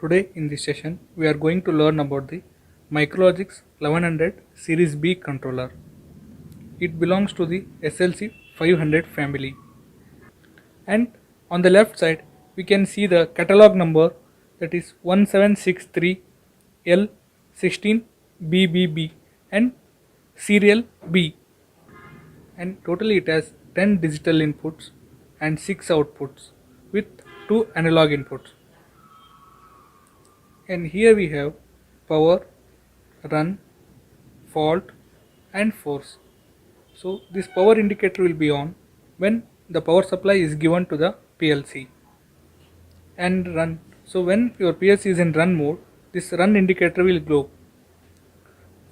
Today in this session we are going to learn about the MicroLogix 1100 Series B controller. It belongs to the SLC 500 family, and on the left side we can see the catalog number, that is 1763L16BBB and serial B, and totally it has 10 digital inputs and 6 outputs with 2 analog inputs. And here we have power, run, fault and force. So this power indicator will be on when the power supply is given to the PLC, and run. So when your PLC is in run mode, this run indicator will glow.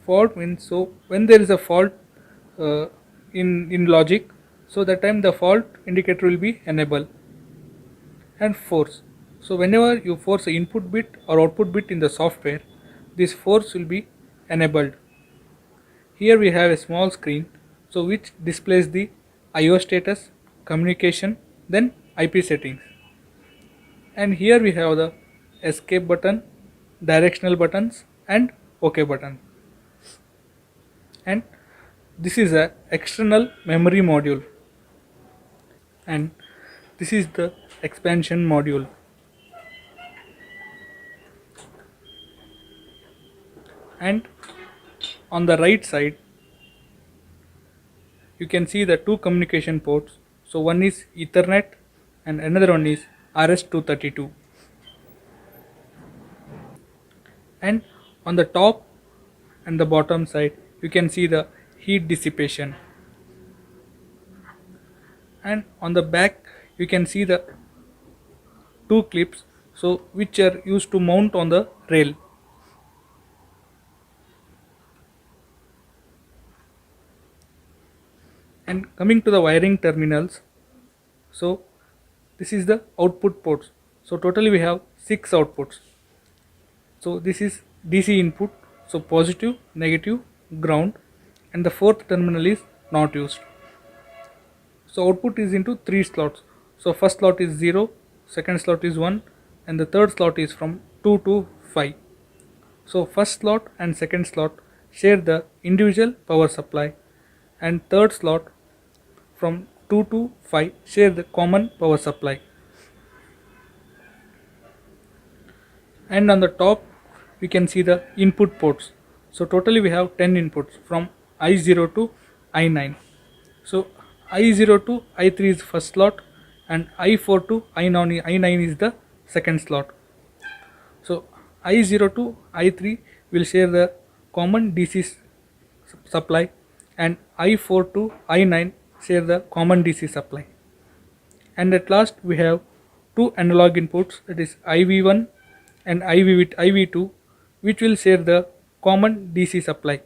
Fault means, so when there is a fault in logic, so that time the fault indicator will be enabled. And force, so whenever you force the input bit or output bit in the software, this force will be enabled. Here we have a small screen, so which displays the IO status, communication, then IP settings. And here we have the escape button, directional buttons and OK button. And this is a external memory module, and this is the expansion module. And on the right side you can see the two communication ports. So one is Ethernet and another one is RS232. And on the top and the bottom side you can see the heat dissipation, and on the back you can see the two clips, so which are used to mount on the rail. And coming to the wiring terminals, so this is the output ports. So totally we have 6 outputs. So this is DC input, so positive, negative, ground, and the fourth terminal is not used. So output is into 3 slots. So first slot is 0, second slot is 1, and the third slot is from 2 to 5. So first slot and second slot share the individual power supply, and third slot from 2 to 5 share the common power supply. And on the top we can see the input ports. So totally we have 10 inputs from I0 to I9. So I0 to I3 is first slot, and I4 to I9 is the second slot. So I0 to I3 will share the common DC supply, and I4 to I9 share the common DC supply. And at last we have two analog inputs, that is IV1 and IV2, which will share the common DC supply.